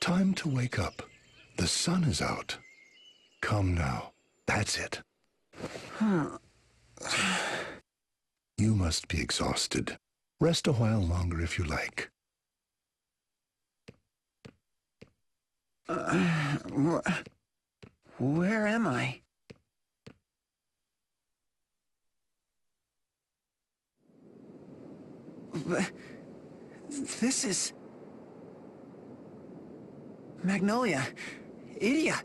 time to wake up. The sun is out. Come now. That's it. You must be exhausted. Rest a while longer if you like. Where am I? This is... Magnolia. Idia.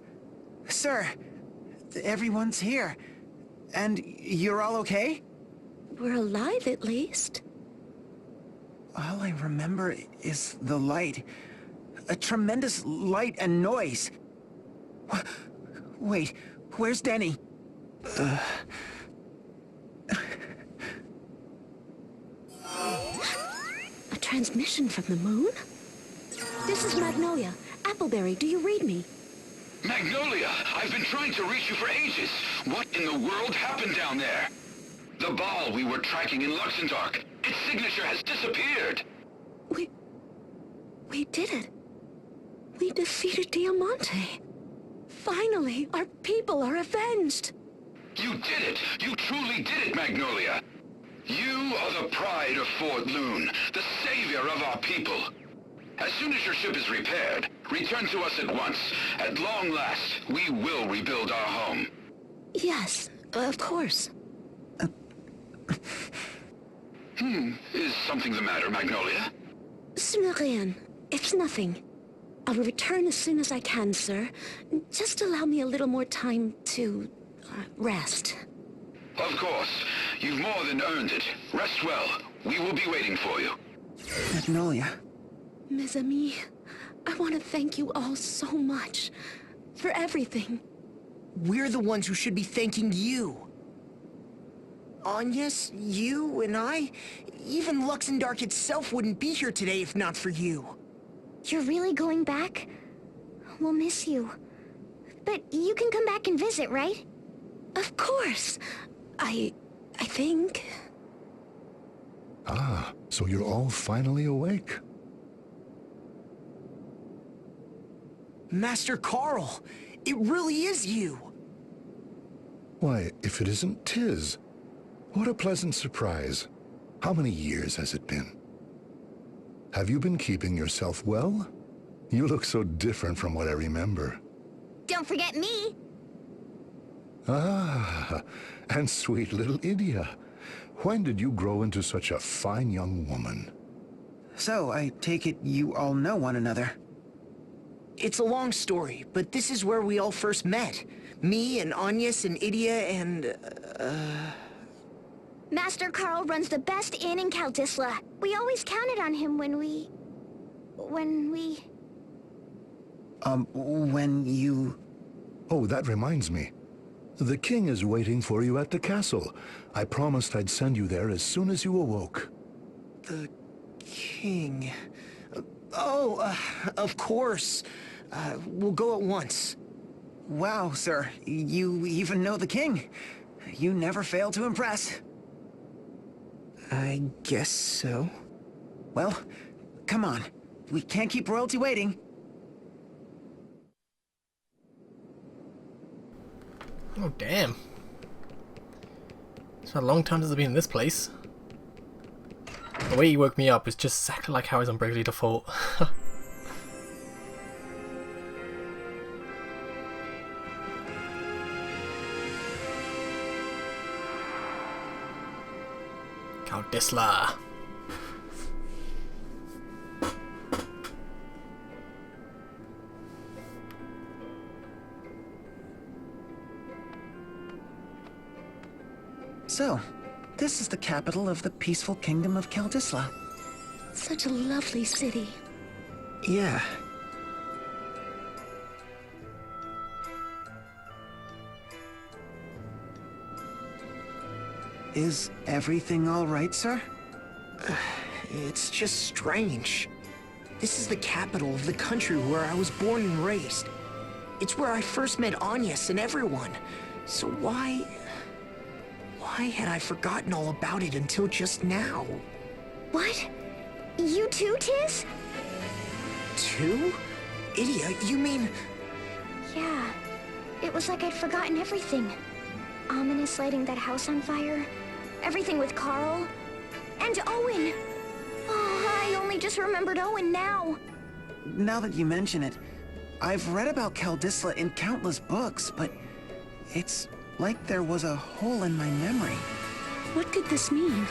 Sir, everyone's here. And you're all okay? We're alive, at least. All I remember is the light. A tremendous light and noise. Wait, where's Denny? A transmission from the moon? This is Magnolia. Appleberry, do you read me? Magnolia, I've been trying to reach you for ages. What in the world happened down there? The ball we were tracking in Luxembourg. Its signature has disappeared. We did it. We defeated Diamante. Finally, our people are avenged. You did it. You truly did it, Magnolia. You are the pride of Fort Loon, the savior of our people. As soon as your ship is repaired, return to us at once. At long last, we will rebuild our home. Yes, of course. Is something the matter, Magnolia? Ce n'est rien. It's nothing. I'll return as soon as I can, sir. Just allow me a little more time to... rest. Of course. You've more than earned it. Rest well. We will be waiting for you. Magnolia. Mes amis, I want to thank you all so much. For everything. We're the ones who should be thanking you. Agnes, you and I, even Luxembourg itself wouldn't be here today if not for you. You're really going back? We'll miss you. But you can come back and visit, right? Of course. I think... Ah, so you're all finally awake. Master Carl, it really is you. Why, if it isn't 'tis. What a pleasant surprise. How many years has it been? Have you been keeping yourself well? You look so different from what I remember. Don't forget me. Ah, and sweet little Idia. When did you grow into such a fine young woman? So, I take it you all know one another. It's a long story, but this is where we all first met. Me and Agnes and Idia and... Master Carl runs the best inn in Kaldisla. We always counted on him when you... Oh, that reminds me. The king is waiting for you at the castle. I promised I'd send you there as soon as you awoke. The king... of course. We'll go at once. Wow, sir. You even know the king. You never fail to impress. I guess so. Well, come on. We can't keep royalty waiting. Oh, damn. It's been a long time since I've been in this place. The way he woke me up is just exactly like how he's on Bravely Default. Kaldisla. So, this is the capital of the peaceful kingdom of Kaldisla. Such a lovely city. Yeah. Is everything all right, sir? It's just strange. This is the capital of the country where I was born and raised. It's where I first met Agnes and everyone. So why had I forgotten all about it until just now? What? You too, Tiz? Too? Idia, you mean... Yeah. It was like I'd forgotten everything. Ominous lighting that house on fire. Everything with Carl. And Owen! Oh, I only just remembered Owen now. Now that you mention it, I've read about Kaldisla in countless books, but it's like there was a hole in my memory. What could this mean?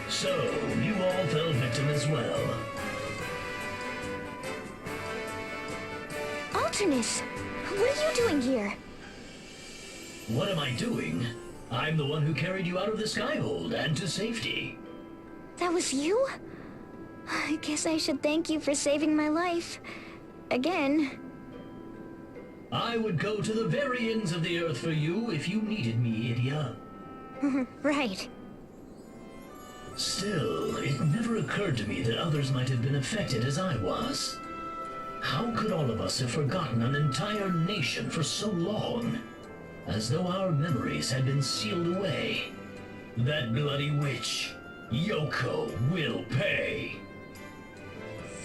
So, you all fell victim as well. Alternus, what are you doing here? What am I doing? I'm the one who carried you out of the skyhold and to safety. That was you? I guess I should thank you for saving my life. Again. I would go to the very ends of the earth for you if you needed me, Idia. Right. Still, it never occurred to me that others might have been affected as I was. How could all of us have forgotten an entire nation for so long? As though our memories had been sealed away. That bloody witch, Yoko, will pay.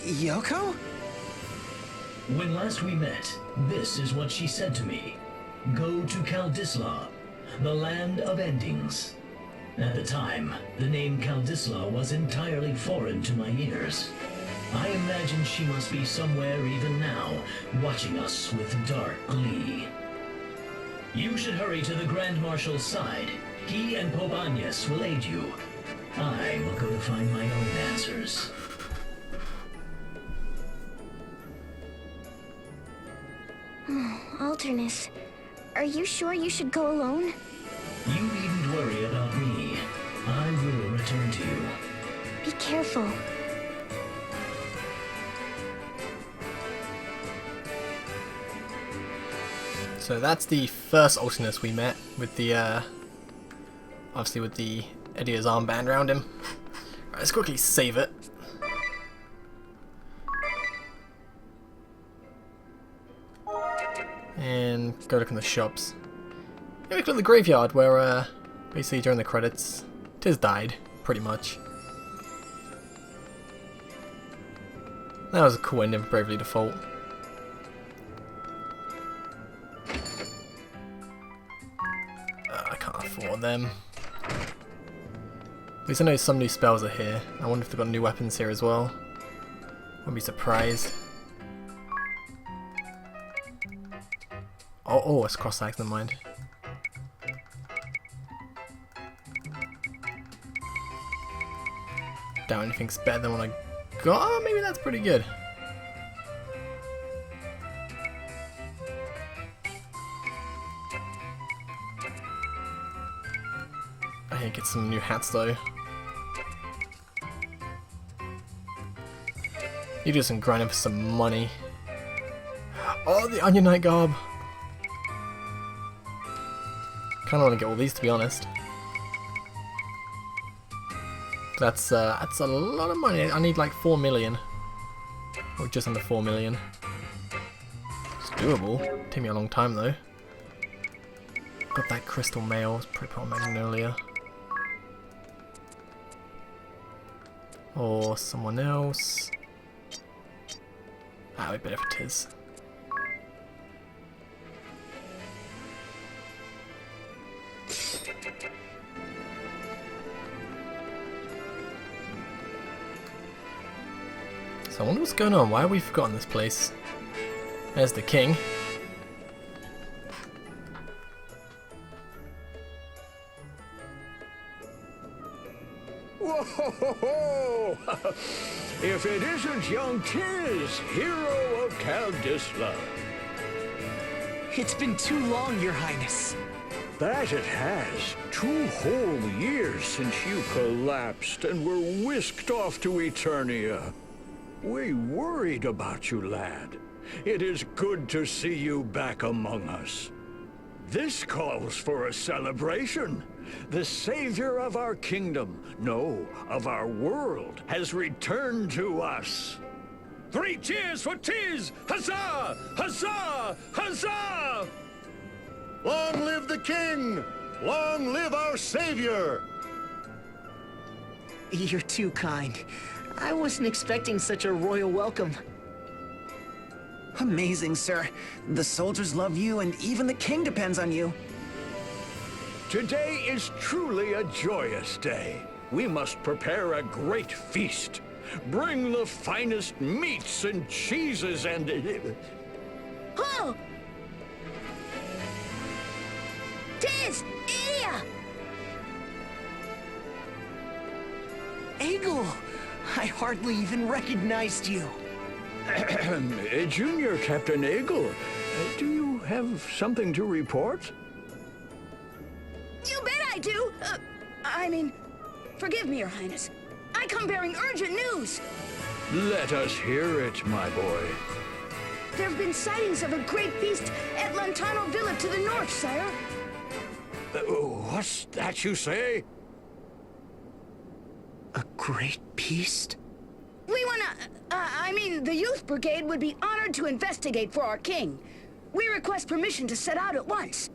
Yoko? When last we met, this is what she said to me. Go to Kaldisla, the land of endings. At the time, the name Kaldisla was entirely foreign to my ears. I imagine she must be somewhere even now, watching us with dark glee. You should hurry to the Grand Marshal's side. He and Pope Agnes will aid you. I will go to find my own answers. Alternus, are you sure you should go alone? You needn't worry about me. I will return to you. Be careful. So that's the first Alternus we met with the, obviously with the Idia's armband around him. Right, let's quickly save it. And go look in the shops. Yeah, we look at the graveyard where, basically during the credits, Tiz died, pretty much. That was a cool ending for Bravely Default. I can't afford them. At least I know some new spells are here. I wonder if they've got new weapons here as well. Wouldn't be surprised. Oh, it's cross-axe, never mind. Doubt anything's better than what I got. Oh, maybe that's pretty good. I need to get some new hats though. You do some grinding for some money. Oh, the Onion Knight garb. Kind of want to get all these, to be honest. That's a lot of money. I need like 4 million, or just under 4 million. It's doable. Take me a long time though. Got that crystal mail. It's pretty on Magnolia. Or someone else. Ah, we better if it is. So I wonder what's going on. Why have we forgotten this place? There's the king. Whoa! If it isn't young Tiz, hero of Kaldisla. It's been too long, Your Highness. That it has. 2 whole years since you collapsed and were whisked off to Eternia. We worried about you, lad. It is good to see you back among us. This calls for a celebration. The savior of our kingdom, no, of our world, has returned to us. 3 cheers for Tiz! Huzzah! Huzzah! Huzzah! Long live the king! Long live our savior! You're too kind. I wasn't expecting such a royal welcome. Amazing, sir. The soldiers love you, and even the king depends on you. Today is truly a joyous day. We must prepare a great feast. Bring the finest meats and cheeses and... Oh! Tiz! Iya! Egil! I hardly even recognized you. Junior Captain Egil, do you have something to report? You bet I do! Forgive me, Your Highness. I come bearing urgent news! Let us hear it, my boy. There have been sightings of a great beast at Lantano Villa to the north, sire. What's that you say? A great beast? We wanna... the youth brigade would be honored to investigate for our king. We request permission to set out at once.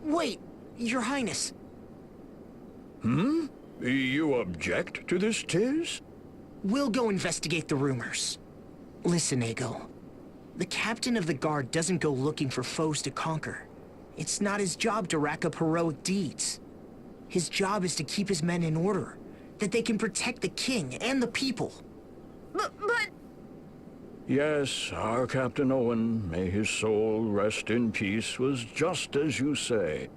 Wait, Your Highness. You object to this, Tiz? We'll go investigate the rumors. Listen, Egil. The captain of the guard doesn't go looking for foes to conquer. It's not his job to rack up heroic deeds. His job is to keep his men in order, that they can protect the king and the people. But... Yes, our Captain Owen, may his soul rest in peace, was just as you say.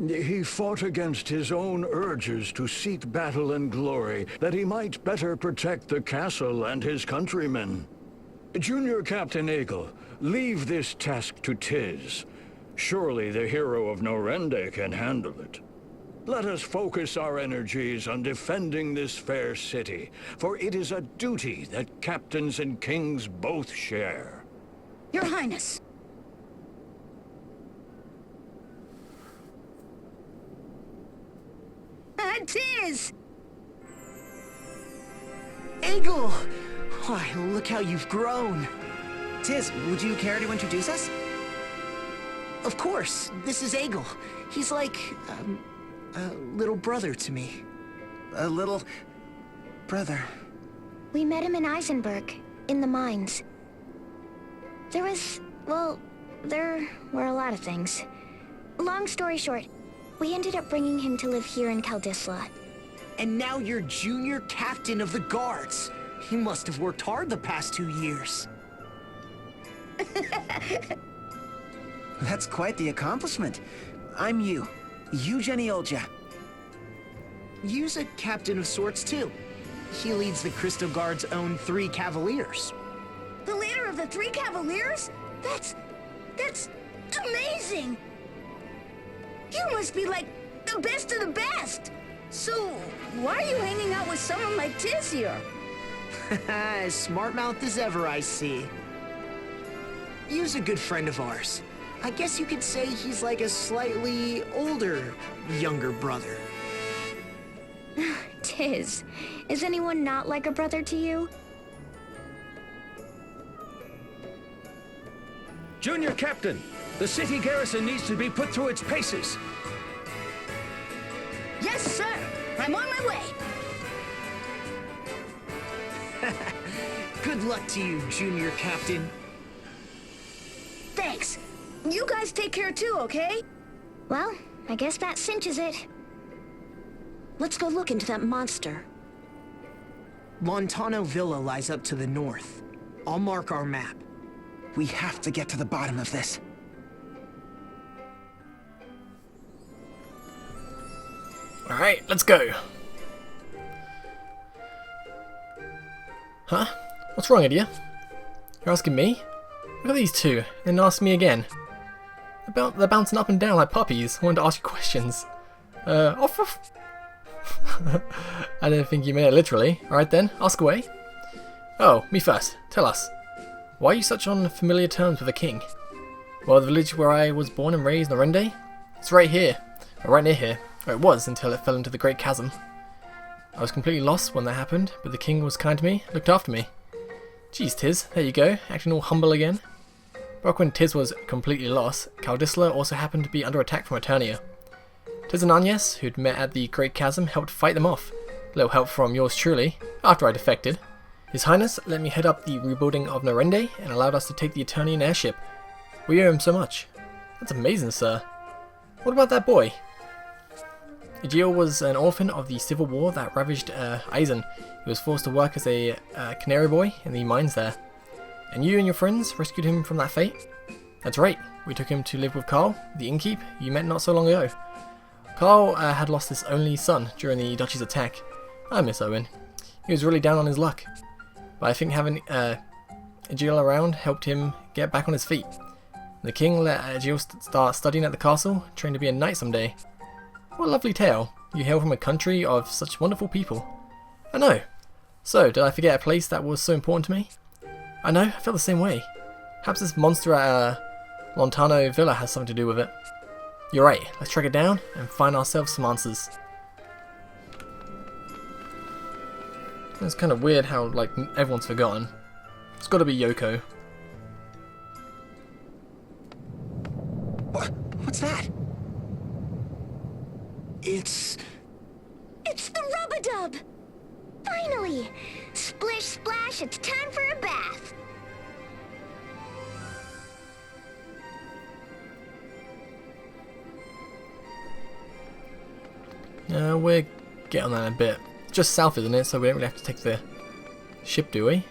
He fought against his own urges to seek battle and glory, that he might better protect the castle and his countrymen. Junior Captain Egil, leave this task to Tiz. Surely the hero of Norende can handle it. Let us focus our energies on defending this fair city, for it is a duty that captains and kings both share. Your Highness. Tiz! Egil! Why, look how you've grown. Tiz, would you care to introduce us? Of course, this is Egil. He's like, a little brother to me. A little... brother. We met him in Eisenberg, in the mines. There were a lot of things. Long story short, we ended up bringing him to live here in Kaldisla. And now you're junior captain of the guards. You must have worked hard the past 2 years. That's quite the accomplishment. I'm Yu Geniolja. Yu's a captain of sorts, too. He leads the Crystal Guard's own 3 Cavaliers. The leader of the 3 Cavaliers? That's amazing! You must be like the best of the best! So, why are you hanging out with someone like Tiz here? As smart-mouthed as ever, I see. Yu's a good friend of ours. I guess you could say he's like a slightly older, younger brother. Tiz, is anyone not like a brother to you? Junior Captain, the city garrison needs to be put through its paces. Yes, sir! I'm on my way! Good luck to you, Junior Captain. Thanks. You guys take care too, okay? Well, I guess that cinches it. Let's go look into that monster. Lantano Villa lies up to the north. I'll mark our map. We have to get to the bottom of this. Alright, let's go. Huh? What's wrong, idiot? You're asking me? Look at these two, and then ask me again. They're bouncing up and down like puppies. I wanted to ask you questions. Off. I didn't think you meant it literally. Alright then, ask away. Oh, me first. Tell us. Why are you such on familiar terms with the king? Well, the village where I was born and raised, Norende? It's right here. Or right near here. Or it was until it fell into the Great Chasm. I was completely lost when that happened, but the king was kind to me, looked after me. Geez, Tiz, there you go, acting all humble again. Back when Tiz was completely lost, Kaldisla also happened to be under attack from Eternia. Tiz and Agnes, who'd met at the Great Chasm, helped fight them off. A little help from yours truly, after I defected. His Highness let me head up the rebuilding of Narende and allowed us to take the Eternian airship. We owe him so much. That's amazing, sir. What about that boy? Egil was an orphan of the civil war that ravaged Eisen. He was forced to work as a canary boy in the mines there. And you and your friends rescued him from that fate? That's right. We took him to live with Carl, the innkeep you met not so long ago. Carl had lost his only son during the Duchy's attack. I miss Owen. He was really down on his luck. But I think having Egil around helped him get back on his feet. The king let Egil start studying at the castle, train to be a knight someday. What a lovely tale. You hail from a country of such wonderful people. I know. So, did I forget a place that was so important to me? I know, I felt the same way. Perhaps this monster at Lontano Villa has something to do with it. You're right, let's track it down and find ourselves some answers. It's kind of weird how, like, everyone's forgotten. It's got to be Yoko. What's that? It's It's the Rub-a-Dub! Finally! Splish splash, it's time for a bath! We'll get on that in a bit. It's just south, isn't it? So we don't really have to take the ship, do we?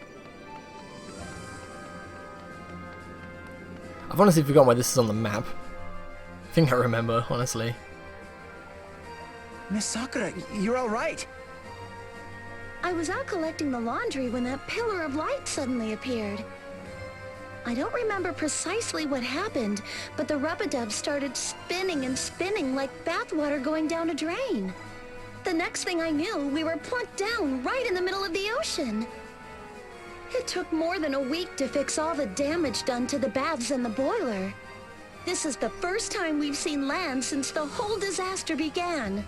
I've honestly forgotten why this is on the map. I think I remember, honestly. Miss Sakura, you're all right. I was out collecting the laundry when that pillar of light suddenly appeared. I don't remember precisely what happened, but the rub-a-dub started spinning and spinning like bathwater going down a drain. The next thing I knew, we were plunked down right in the middle of the ocean. It took more than a week to fix all the damage done to the baths and the boiler. This is the first time we've seen land since the whole disaster began.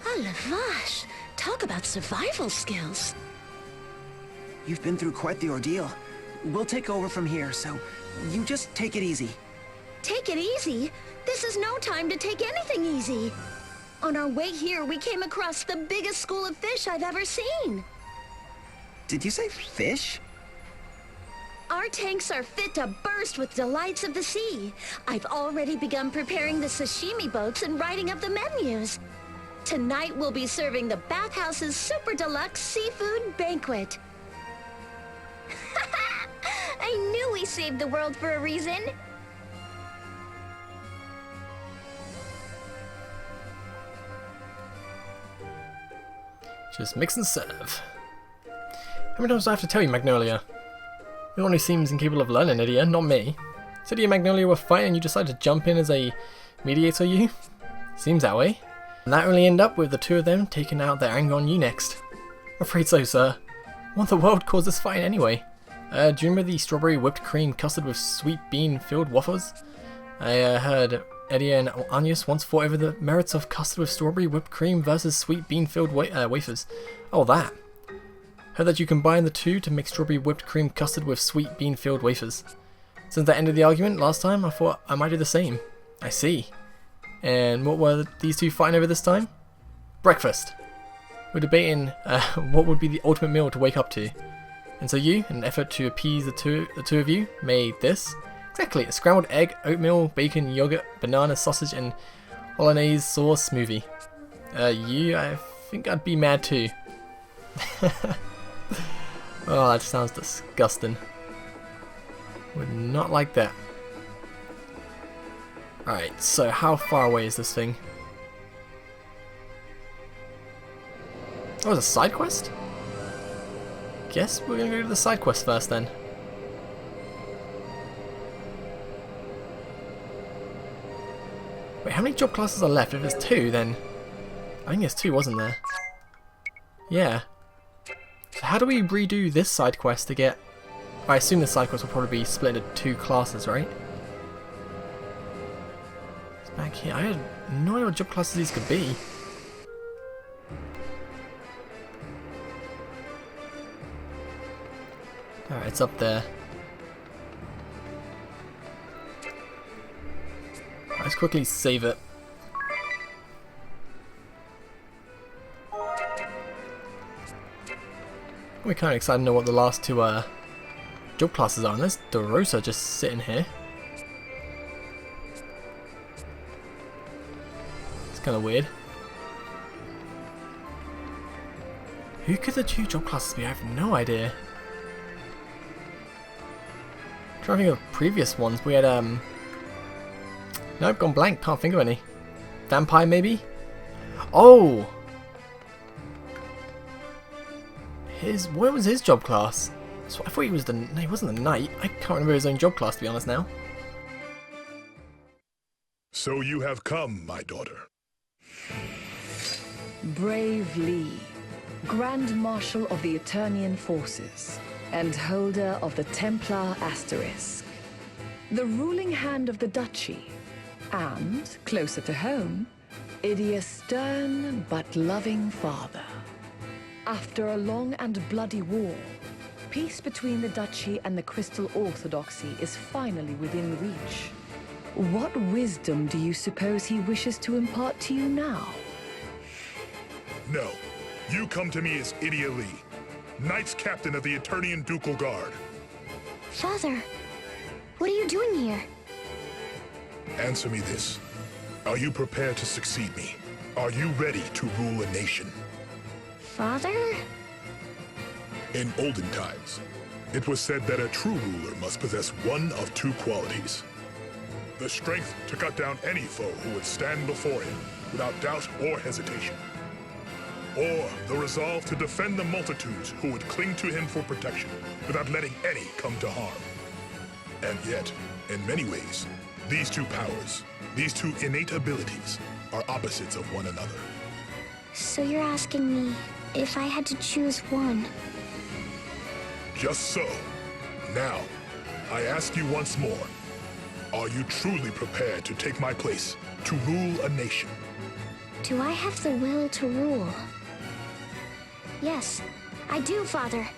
Ah, la vache! Talk about survival skills. You've been through quite the ordeal. We'll take over from here, so you just take it easy. Take it easy? This is no time to take anything easy. On our way here, we came across the biggest school of fish I've ever seen. Did you say fish? Our tanks are fit to burst with delights of the sea. I've already begun preparing the sashimi boats and writing up the menus. Tonight we'll be serving the bathhouse's super deluxe seafood banquet. I knew we saved the world for a reason. Just mix and serve. How many times do I have to tell you, Magnolia? You're the one who seems incapable of learning, Lydia, not me. Said you and Magnolia were fighting and you decided to jump in as a mediator, you? Seems that way. And that only ended up with the two of them taking out their anger on you next. I'm afraid so, sir. What in the world caused this fight anyway? Do you remember the strawberry whipped cream custard with sweet bean filled waffles? I heard Eddie and Agnes once fought over the merits of custard with strawberry whipped cream versus sweet bean filled wafers. Oh, that. Heard that you combine the two to make strawberry whipped cream custard with sweet bean filled wafers. Since that ended the argument last time, I thought I might do the same. I see. And what were these two fighting over this time? Breakfast. We're debating what would be the ultimate meal to wake up to. And so you, in an effort to appease the two of you, made this. Exactly, a scrambled egg, oatmeal, bacon, yogurt, banana, sausage, and hollandaise sauce smoothie. I think I'd be mad too. Oh, that sounds disgusting. Would not like that. Alright, so how far away is this thing? Oh, it's a side quest? Guess we're gonna go to the side quest first then. Wait, how many job classes are left? If there's two, then... I think there's two, wasn't there? Yeah. So how do we redo this side quest to get... I assume the side quest will probably be split into two classes, right? It's back here. I had no idea what job classes these could be. Alright, it's up there. Let's quickly save it. We're kind of excited to know what the last two job classes are. And there's DeRosa just sitting here. It's kind of weird. Who could the two job classes be? I have no idea. I'm trying to think of previous ones. We had nope, gone blank. Can't think of any. Vampire maybe? Oh! What was his job class? So I thought he was no, he wasn't the knight. I can't remember his own job class, to be honest now. So you have come, my daughter. Braev Lee, Grand Marshal of the Eternian Forces, and holder of the Templar Asterisk. The ruling hand of the Duchy, and, closer to home, Idia's stern but loving father. After a long and bloody war, peace between the Duchy and the Crystal Orthodoxy is finally within reach. What wisdom do you suppose he wishes to impart to you now? No. You come to me as Idia Lee, Knights Captain of the Eternian Ducal Guard. Father, what are you doing here? Answer me this. Are you prepared to succeed me? Are you ready to rule a nation? Father? In olden times, it was said that a true ruler must possess one of two qualities. The strength to cut down any foe who would stand before him without doubt or hesitation. Or the resolve to defend the multitudes who would cling to him for protection without letting any come to harm. And yet, in many ways, these two powers, these two innate abilities, are opposites of one another. So you're asking me if I had to choose one? Just so. Now, I ask you once more, are you truly prepared to take my place, to rule a nation? Do I have the will to rule? Yes, I do, Father.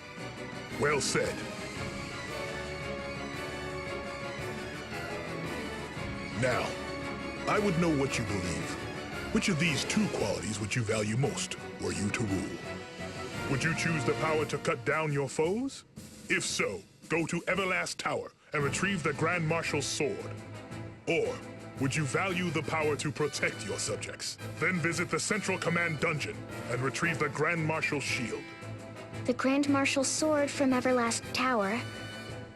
Well said. Now, I would know what you believe. Which of these two qualities would you value most, were you to rule? Would you choose the power to cut down your foes? If so, go to Everlast Tower and retrieve the Grand Marshal's sword. Or would you value the power to protect your subjects? Then visit the Central Command Dungeon and retrieve the Grand Marshal's shield. The Grand Marshal's sword from Everlast Tower,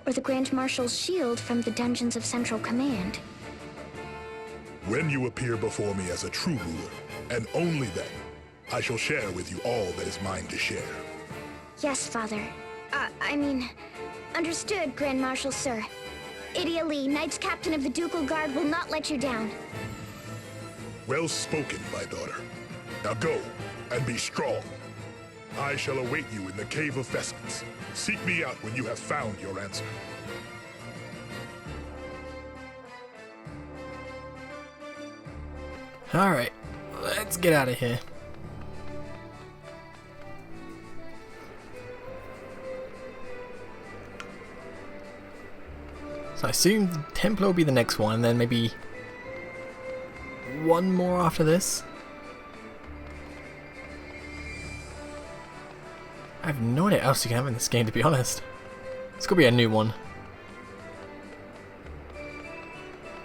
or the Grand Marshal's shield from the dungeons of Central Command? When you appear before me as a true ruler, and only then, I shall share with you all that is mine to share. Yes, Father. Understood, Grand Marshal, sir. Idia Lee, Knights Captain of the Ducal Guard, will not let you down. Well spoken, my daughter. Now go, and be strong. I shall await you in the Cave of Vestments. Seek me out when you have found your answer. Alright, let's get out of here. So I assume the Templar will be the next one, and then maybe one more after this. I have no idea what else you can have in this game, to be honest. It's gonna be a new one.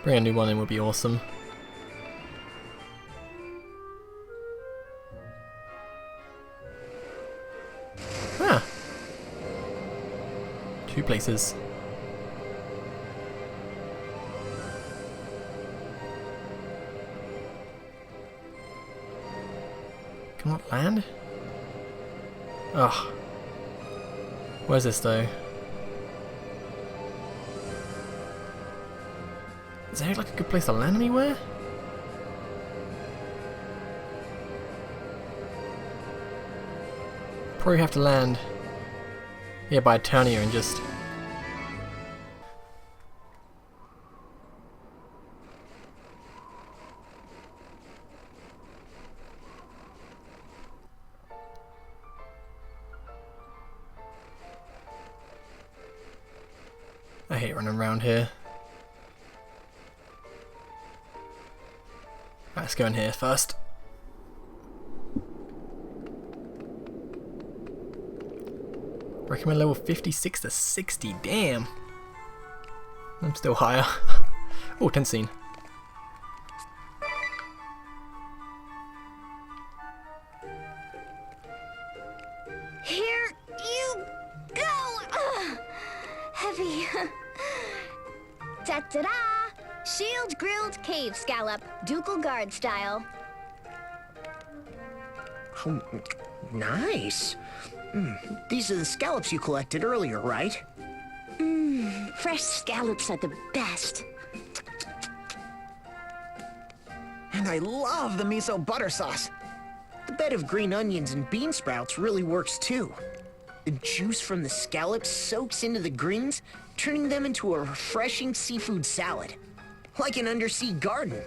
Bring a new one in would be awesome. Ah! 2 places. Cannot land? Ugh. Where's this though? Is there like a good place to land anywhere? Probably have to land here by Eternia and just... I hate running around here. Let's go in here first. Recommend level 56 to 60. Damn. I'm still higher. Oh, 10 scene. Here you go! Ugh. Heavy. Ta-ta-da! Shield grilled cave scallop, ducal guard style. Oh, nice. These are the scallops you collected earlier, right? Fresh scallops are the best. And I love the miso butter sauce. The bed of green onions and bean sprouts really works too. The juice from the scallops soaks into the greens, turning them into a refreshing seafood salad. Like an undersea garden.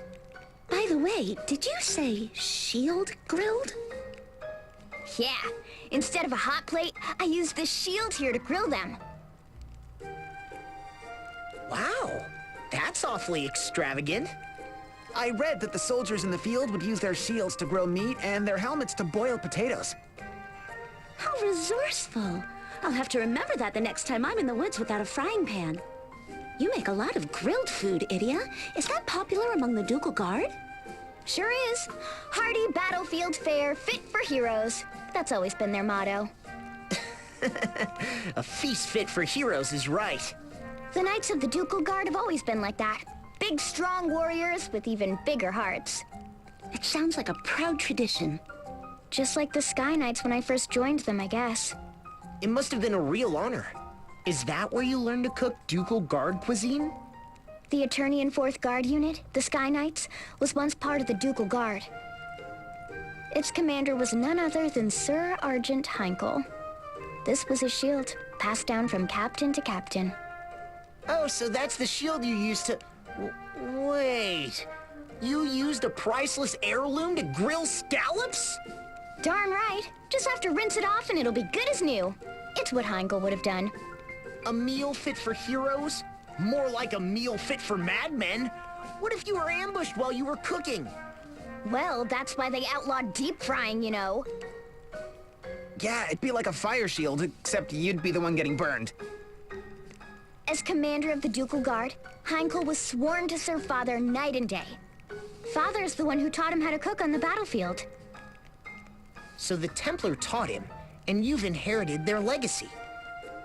By the way, did you say shield grilled? Yeah, instead of a hot plate, I used this shield here to grill them. Wow, that's awfully extravagant. I read that the soldiers in the field would use their shields to grill meat and their helmets to boil potatoes. How resourceful. I'll have to remember that the next time I'm in the woods without a frying pan. You make a lot of grilled food, Idia. Is that popular among the Ducal Guard? Sure is. Hearty battlefield fare fit for heroes. That's always been their motto. A feast fit for heroes is right. The Knights of the Ducal Guard have always been like that. Big, strong warriors with even bigger hearts. It sounds like a proud tradition. Just like the Sky Knights when I first joined them, I guess. It must have been a real honor. Is that where you learned to cook Ducal Guard cuisine? The Eternian 4th Guard Unit, the Sky Knights, was once part of the Ducal Guard. Its commander was none other than Sir Argent Heinkel. This was his shield, passed down from captain to captain. Oh, so that's the shield you used to... Wait... You used a priceless heirloom to grill scallops? Darn right. Just have to rinse it off and it'll be good as new. It's what Heinkel would have done. A meal fit for heroes? More like a meal fit for madmen. What if you were ambushed while you were cooking? Well, that's why they outlawed deep frying, you know. Yeah, it'd be like a fire shield, except you'd be the one getting burned. As commander of the Ducal Guard, Heinkel was sworn to serve Father night and day. Father's the one who taught him how to cook on the battlefield. So the Templar taught him, and you've inherited their legacy.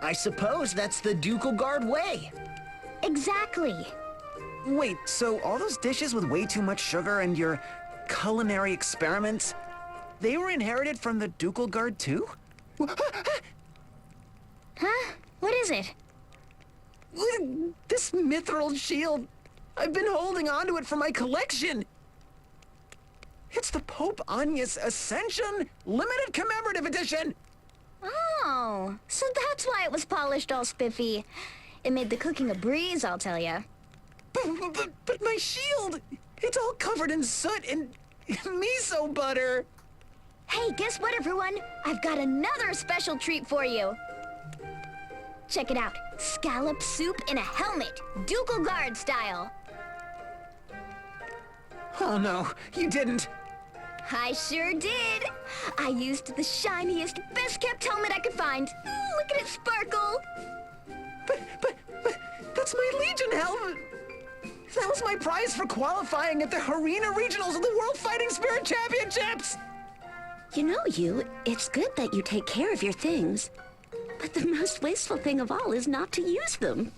I suppose that's the Ducal Guard way. Exactly. Wait, so all those dishes with way too much sugar and your culinary experiments, they were inherited from the Ducal Guard too? Huh? What is it? This mithril shield. I've been holding onto it for my collection. It's the Pope Agnes Ascension Limited Commemorative Edition. Oh, so that's why it was polished all spiffy. It made the cooking a breeze, I'll tell ya. But my shield, it's all covered in soot and miso butter. Hey, guess what, everyone? I've got another special treat for you. Check it out. Scallop soup in a helmet. Ducal Guard style. Oh no, you didn't. I sure did. I used the shiniest, best-kept helmet I could find. Look at it sparkle. But that's my Legion helmet. That was my prize for qualifying at the Arena Regionals of the World Fighting Spirit Championships. You know, it's good that you take care of your things. But the most wasteful thing of all is not to use them.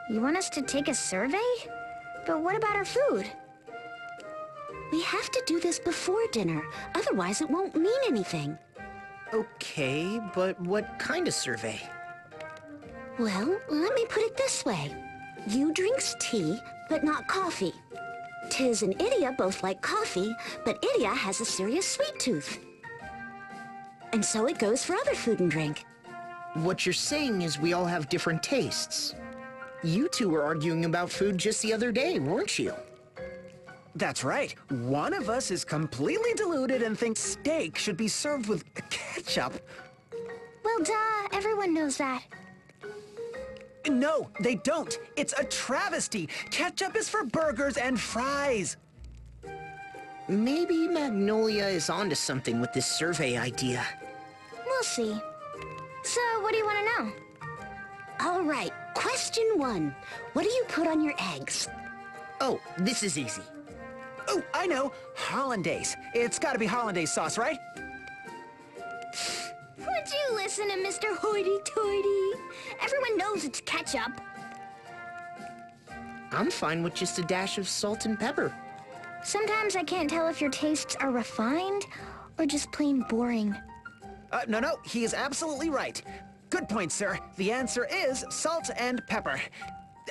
You want us to take a survey? But what about our food? We have to do this before dinner, otherwise it won't mean anything. Okay, but what kind of survey? Well, let me put it this way. You drinks tea, but not coffee. Tiz and Idia both like coffee, but Idia has a serious sweet tooth. And so it goes for other food and drink. What you're saying is we all have different tastes. You two were arguing about food just the other day, weren't you? That's right. One of us is completely deluded and thinks steak should be served with ketchup. Well, duh, everyone knows that. No, they don't. It's a travesty. Ketchup is for burgers and fries. Maybe Magnolia is onto something with this survey idea. We'll see. So, what do you want to know? All right, question 1. What do you put on your eggs? Oh, this is easy. Oh, I know. Hollandaise. It's gotta be hollandaise sauce, right? Would you listen to Mr. Hoity-Toity? Everyone knows it's ketchup. I'm fine with just a dash of salt and pepper. Sometimes I can't tell if your tastes are refined or just plain boring. No, he is absolutely right. Good point, sir. The answer is salt and pepper.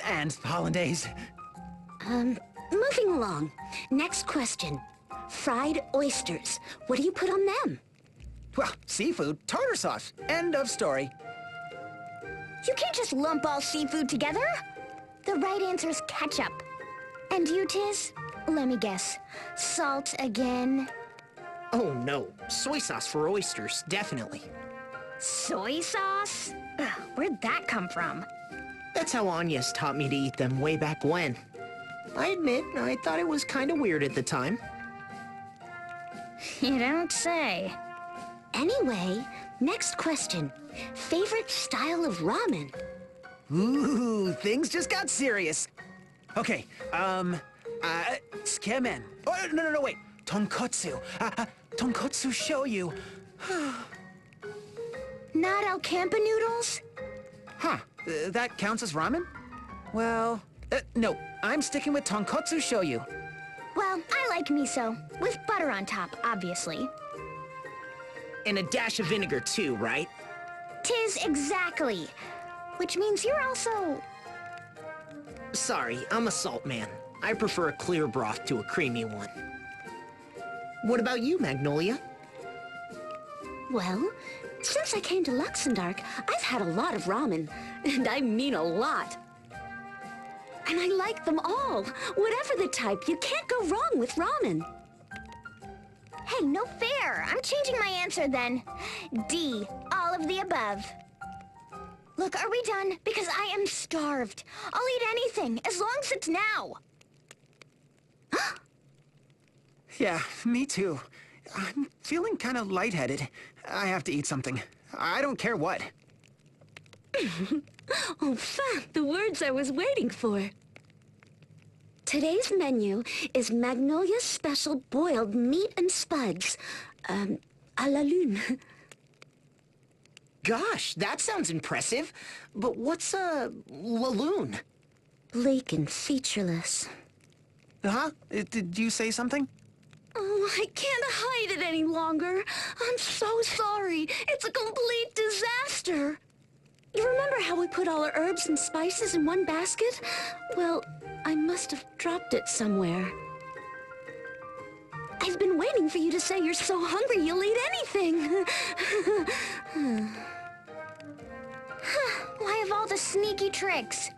And hollandaise. Moving along. Next question. Fried oysters. What do you put on them? Well, seafood, tartar sauce. End of story. You can't just lump all seafood together. The right answer is ketchup. And you, Tiz? Let me guess. Salt again? Oh no, soy sauce for oysters, definitely. Soy sauce? Ugh, where'd that come from? That's how Anya's taught me to eat them way back when. I admit, I thought it was kind of weird at the time. You don't say. Anyway, next question. Favorite style of ramen? Ooh, things just got serious. Okay, skemen. Oh, no, wait. Tonkotsu. Tonkotsu shoyu. Not Alcampa noodles? Huh, that counts as ramen? Well, no, I'm sticking with tonkotsu shoyu. Well, I like miso, with butter on top, obviously. And a dash of vinegar too, right? Tis exactly. Which means you're also... Sorry, I'm a salt man. I prefer a clear broth to a creamy one. What about you, Magnolia? Well, since I came to Luxembourg, I've had a lot of ramen, and I mean a lot. And I like them all. Whatever the type, you can't go wrong with ramen. Hey, no fair. I'm changing my answer then. D, all of the above. Look, are we done? Because I am starved. I'll eat anything, as long as it's now. Yeah, me too. I'm feeling kind of lightheaded. I have to eat something. I don't care what. Enfin, the words I was waiting for. Today's menu is Magnolia's special boiled meat and spuds. À la lune. Gosh, that sounds impressive. But what's a laloon? Bleak and featureless. Huh? Did you say something? Oh, I can't hide it any longer. I'm so sorry. It's a complete disaster. You remember how we put all our herbs and spices in one basket? Well, I must have dropped it somewhere. I've been waiting for you to say you're so hungry you'll eat anything. Why of all the sneaky tricks?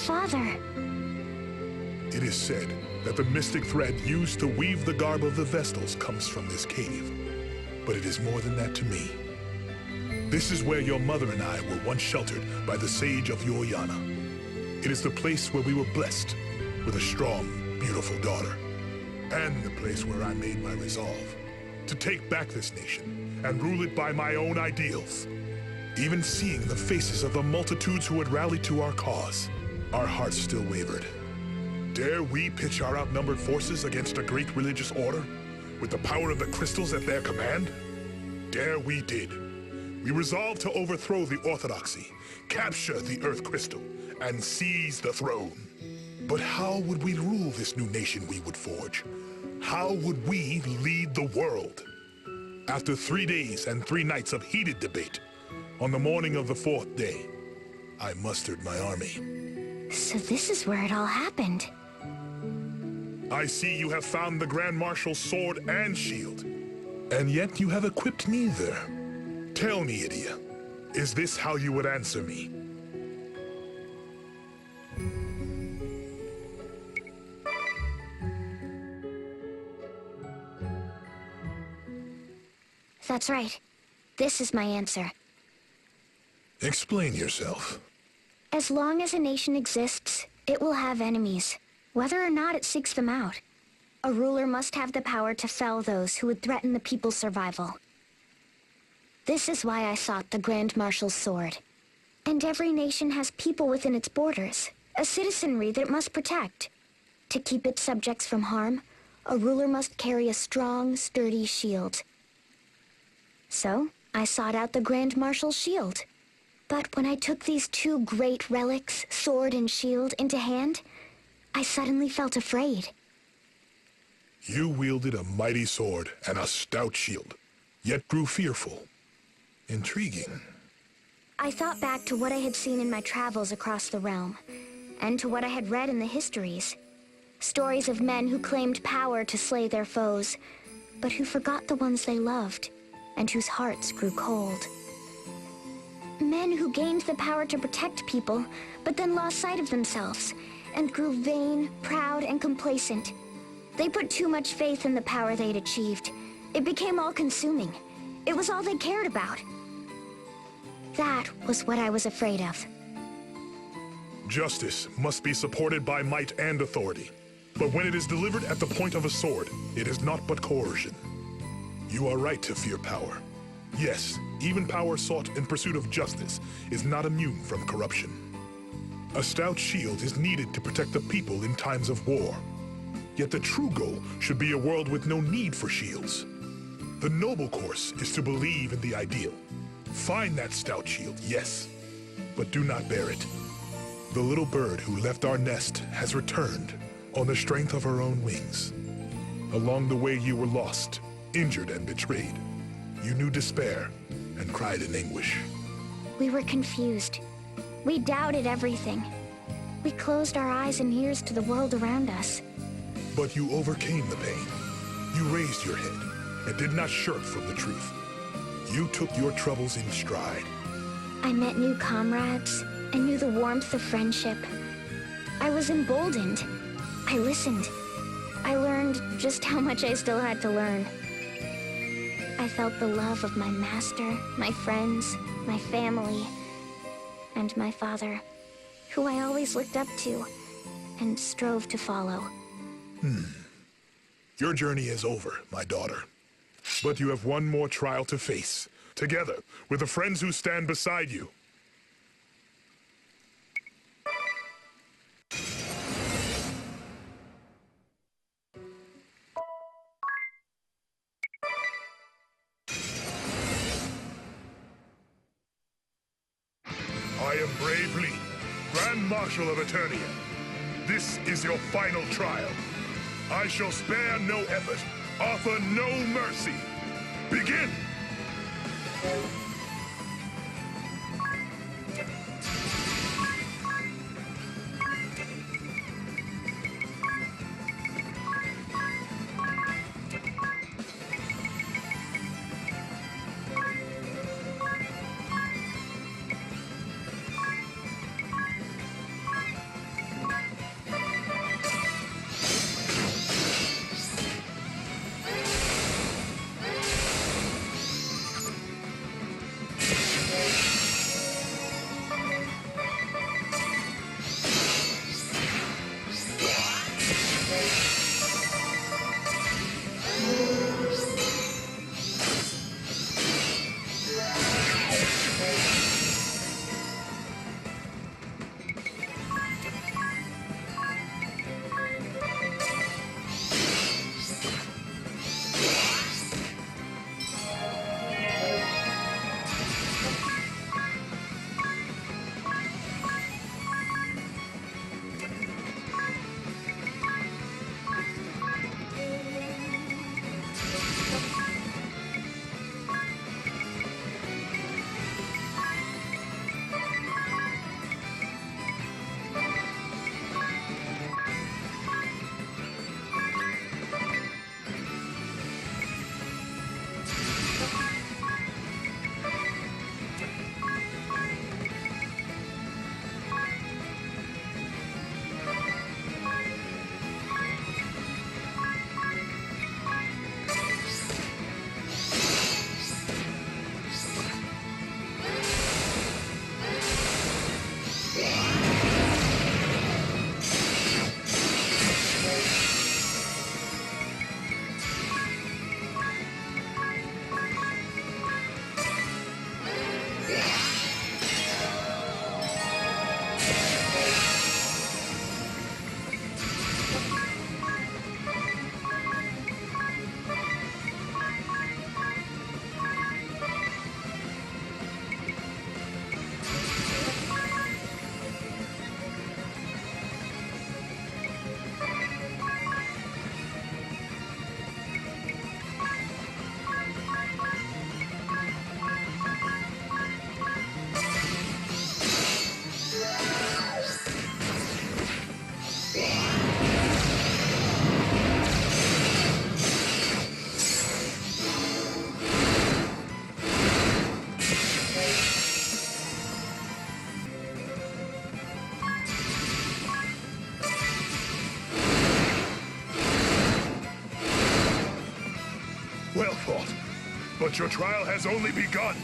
Father. It is said that the mystic thread used to weave the garb of the Vestals comes from this cave. But it is more than that to me. This is where your mother and I were once sheltered by the sage of Yoyana. It is the place where we were blessed with a strong, beautiful daughter. And the place where I made my resolve to take back this nation and rule it by my own ideals. Even seeing the faces of the multitudes who had rallied to our cause, our hearts still wavered. Dare we pitch our outnumbered forces against a great religious order with the power of the crystals at their command? Dare we did. We resolved to overthrow the orthodoxy, capture the Earth Crystal, and seize the throne. But how would we rule this new nation we would forge? How would we lead the world? After 3 days and 3 nights of heated debate, on the morning of the 4th day, I mustered my army. So this is where it all happened. I see you have found the Grand Marshal's sword and shield, and yet you have equipped neither. Tell me, Idia, is this how you would answer me? That's right. This is my answer. Explain yourself. As long as a nation exists, it will have enemies, whether or not it seeks them out. A ruler must have the power to fell those who would threaten the people's survival. This is why I sought the Grand Marshal's sword. And every nation has people within its borders, a citizenry that it must protect. To keep its subjects from harm, a ruler must carry a strong, sturdy shield. So, I sought out the Grand Marshal's shield. But when I took these 2 great relics, sword and shield, into hand, I suddenly felt afraid. You wielded a mighty sword and a stout shield, yet grew fearful. Intriguing. I thought back to what I had seen in my travels across the realm, and to what I had read in the histories. Stories of men who claimed power to slay their foes, but who forgot the ones they loved, and whose hearts grew cold. Men who gained the power to protect people, but then lost sight of themselves, and grew vain, proud, and complacent. They put too much faith in the power they'd achieved. It became all-consuming. It was all they cared about. That was what I was afraid of. Justice must be supported by might and authority. But when it is delivered at the point of a sword, it is not but coercion. You are right to fear power. Yes, even power sought in pursuit of justice is not immune from corruption. A stout shield is needed to protect the people in times of war. Yet the true goal should be a world with no need for shields. The noble course is to believe in the ideal. Find that stout shield, yes, but do not bear it. The little bird who left our nest has returned on the strength of her own wings. Along the way you were lost, injured and betrayed. You knew despair and cried in anguish. We were confused. We doubted everything. We closed our eyes and ears to the world around us. But you overcame the pain. You raised your head and did not shirk from the truth. You took your troubles in stride. I met new comrades. I knew the warmth of friendship. I was emboldened. I listened. I learned just how much I still had to learn. I felt the love of my master, my friends, my family, and my father, who I always looked up to and strove to follow. Your journey is over, my daughter. But you have one more trial to face, together with the friends who stand beside you. I am Braev Lee, Grand Marshal of Eternia. This is your final trial. I shall spare no effort, offer no mercy. Begin! Well fought, but your trial has only begun.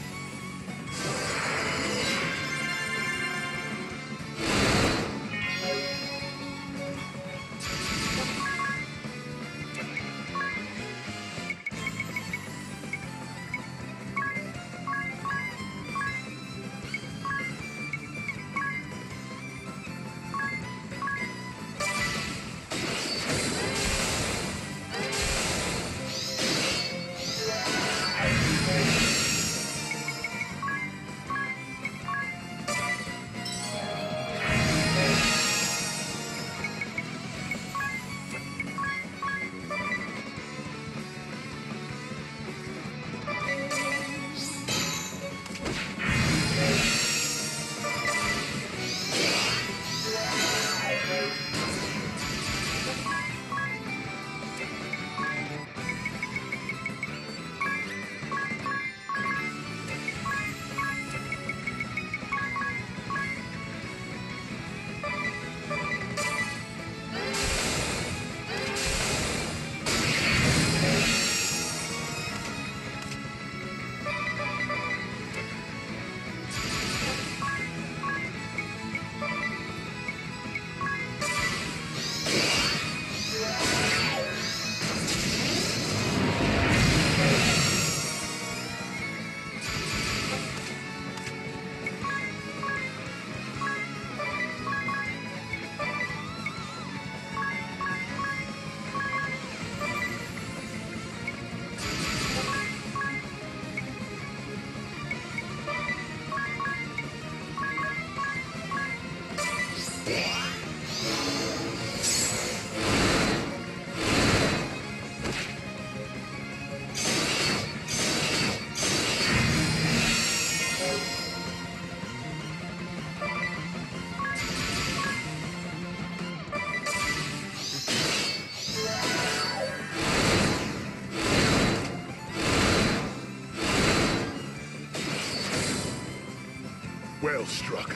Well struck,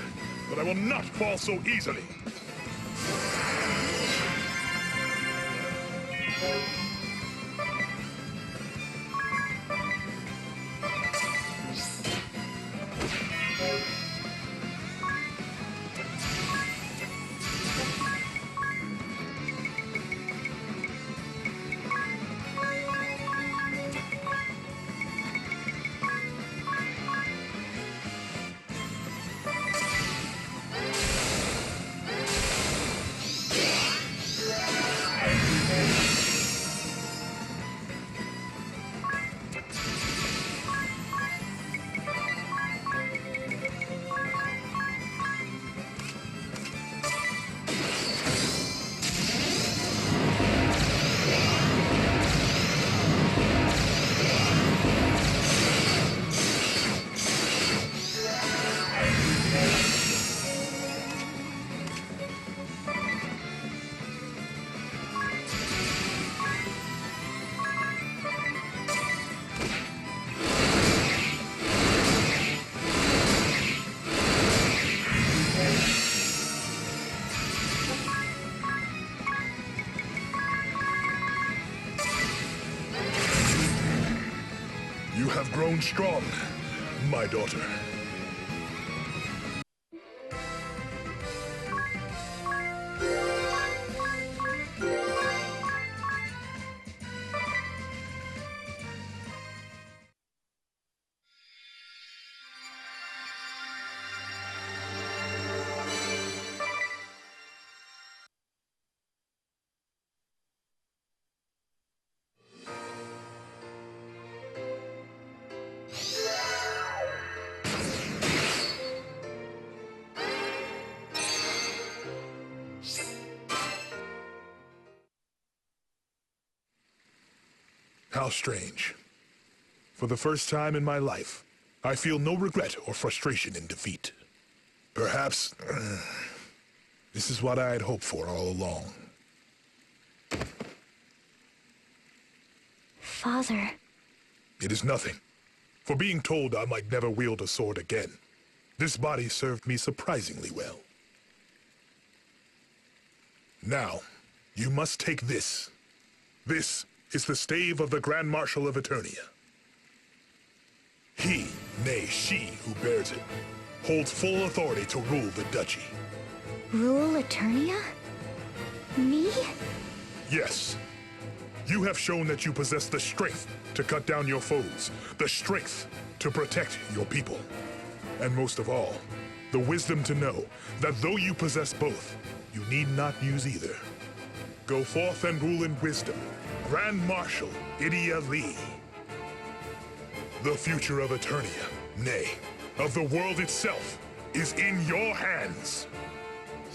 but I will not fall so easily. You have grown strong, my daughter. How strange. For the first time in my life, I feel no regret or frustration in defeat. Perhaps this is what I had hoped for all along. Father. It is nothing. For being told I might never wield a sword again, this body served me surprisingly well. Now, you must take this. This is the stave of the Grand Marshal of Eternia. He, nay, she who bears it, holds full authority to rule the duchy. Rule Eternia? Me? Yes. You have shown that you possess the strength to cut down your foes, the strength to protect your people, and most of all, the wisdom to know that though you possess both, you need not use either. Go forth and rule in wisdom, Grand Marshal Idia Lee. The future of Eternia, nay, of the world itself, is in your hands.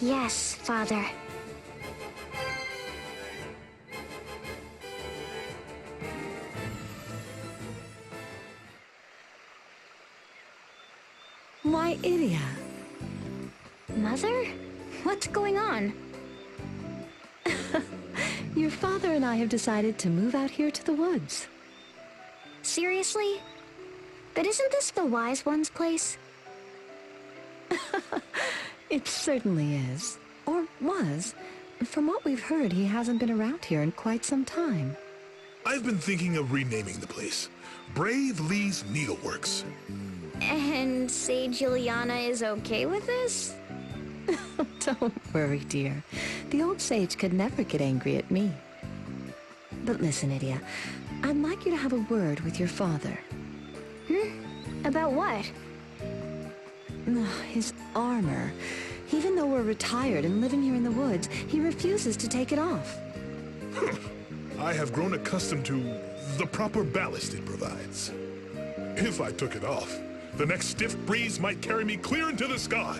Yes, Father. Why, Idia? Mother? What's going on? Your father and I have decided to move out here to the woods. Seriously? But isn't this the Wise One's place? It certainly is. Or was. From what we've heard, he hasn't been around here in quite some time. I've been thinking of renaming the place Braev Lee's Needleworks. And Sage Ileana is okay with this? Don't worry, dear. The old sage could never get angry at me. But listen, Idia, I'd like you to have a word with your father. About what? His armor. Even though we're retired and living here in the woods, he refuses to take it off. I have grown accustomed to the proper ballast it provides. If I took it off, the next stiff breeze might carry me clear into the sky.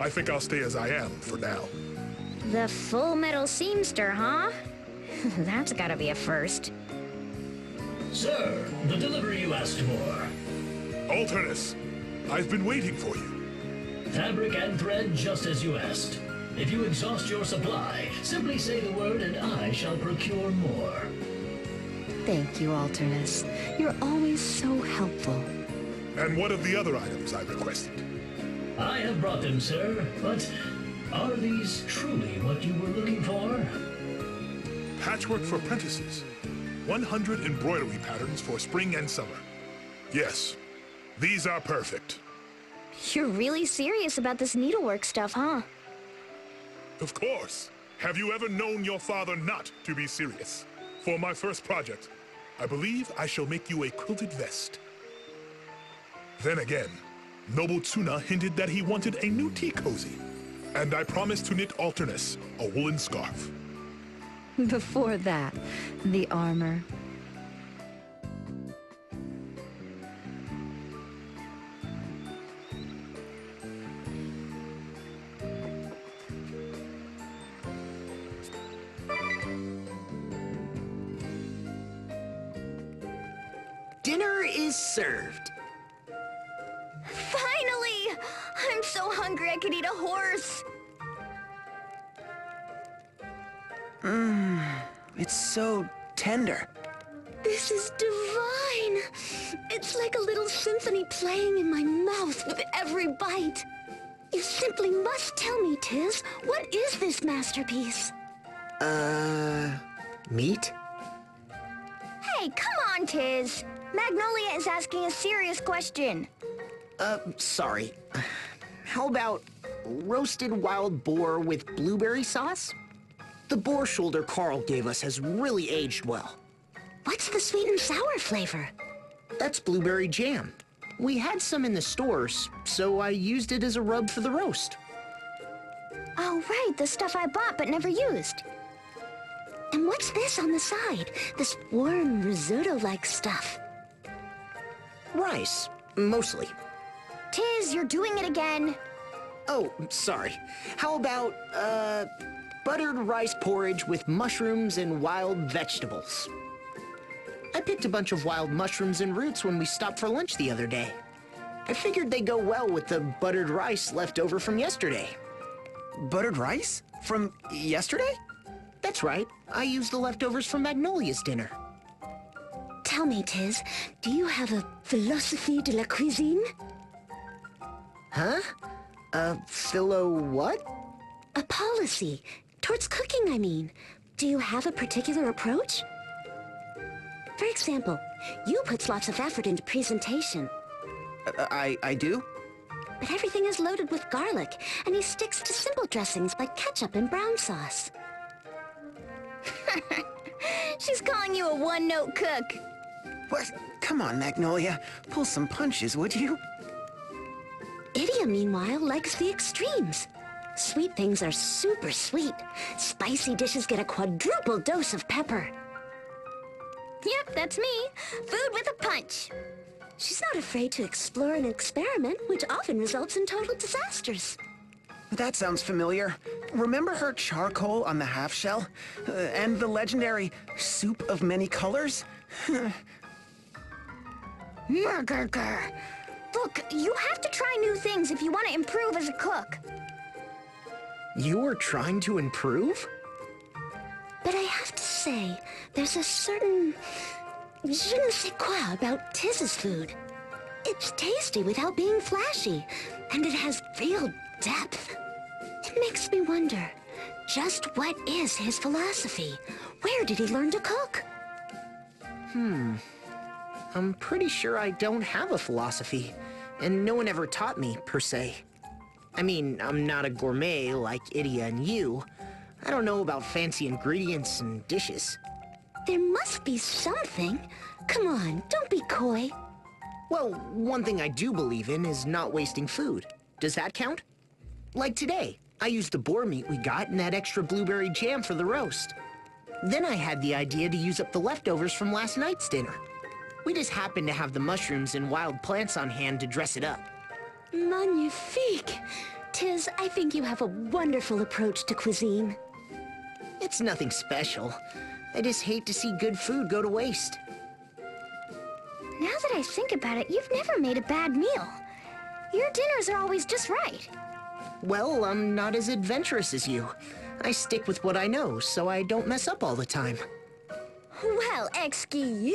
I think I'll stay as I am for now. The Full Metal Seamster, huh? That's gotta be a first. Sir, the delivery you asked for. Alternus, I've been waiting for you. Fabric and thread just as you asked. If you exhaust your supply, simply say the word and I shall procure more. Thank you, Alternus. You're always so helpful. And what of the other items I requested? I have brought them, sir, but are these truly what you were looking for? Patchwork for apprentices. 100 embroidery patterns for spring and summer. Yes, these are perfect. You're really serious about this needlework stuff, huh? Of course. Have you ever known your father not to be serious? For my first project, I believe I shall make you a quilted vest. Then again, Noble Tsuna hinted that he wanted a new tea cozy, and I promised to knit Alternus a woolen scarf. Before that, the armor. Dinner is served. Finally! I'm so hungry I could eat a horse. It's so tender. This is divine. It's like a little symphony playing in my mouth with every bite. You simply must tell me, Tiz, what is this masterpiece? Meat? Hey, come on, Tiz. Magnolia is asking a serious question. Sorry. How about roasted wild boar with blueberry sauce? The boar shoulder Carl gave us has really aged well. What's the sweet and sour flavor? That's blueberry jam. We had some in the stores, so I used it as a rub for the roast. Oh, right, the stuff I bought but never used. And what's this on the side? This warm risotto-like stuff. Rice, mostly. Tiz, you're doing it again. Oh, sorry. How about, buttered rice porridge with mushrooms and wild vegetables? I picked a bunch of wild mushrooms and roots when we stopped for lunch the other day. I figured they go well with the buttered rice left over from yesterday. Buttered rice? From yesterday? That's right. I used the leftovers from Magnolia's dinner. Tell me, Tiz, do you have a philosophie de la cuisine? Huh? Philo what? A policy. Towards cooking, I mean. Do you have a particular approach? For example, you put lots of effort into presentation. I do? But everything is loaded with garlic, and he sticks to simple dressings like ketchup and brown sauce. She's calling you a one-note cook. What? Come on, Magnolia. Pull some punches, would you? Idia, meanwhile, likes the extremes. Sweet things are super sweet. Spicy dishes get a quadruple dose of pepper. Yep, that's me. Food with a punch. She's not afraid to explore and experiment, which often results in total disasters. That sounds familiar. Remember her charcoal on the half-shell? And the legendary soup of many colors? Murgurgur. Look, you have to try new things if you want to improve as a cook. You were trying to improve? But I have to say, there's a certain je ne sais quoi about Tiz's food. It's tasty without being flashy, and it has real depth. It makes me wonder, just what is his philosophy? Where did he learn to cook? I'm pretty sure I don't have a philosophy, and no one ever taught me, per se. I mean, I'm not a gourmet like Idia and you. I don't know about fancy ingredients and dishes. There must be something. Come on, don't be coy. Well, one thing I do believe in is not wasting food. Does that count? Like today, I used the boar meat we got and that extra blueberry jam for the roast. Then I had the idea to use up the leftovers from last night's dinner. We just happened to have the mushrooms and wild plants on hand to dress it up. Magnifique. Tiz, I think you have a wonderful approach to cuisine. It's nothing special. I just hate to see good food go to waste. Now that I think about it, you've never made a bad meal. Your dinners are always just right. Well, I'm not as adventurous as you. I stick with what I know, so I don't mess up all the time. Well, excuse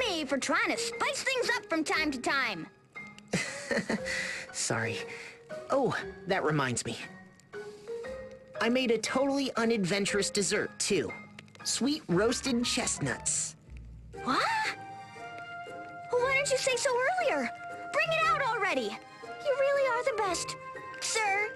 me for trying to spice things up from time to time. Sorry. Oh, that reminds me. I made a totally unadventurous dessert, too. Sweet roasted chestnuts. What? Why didn't you say so earlier? Bring it out already! You really are the best. Sir,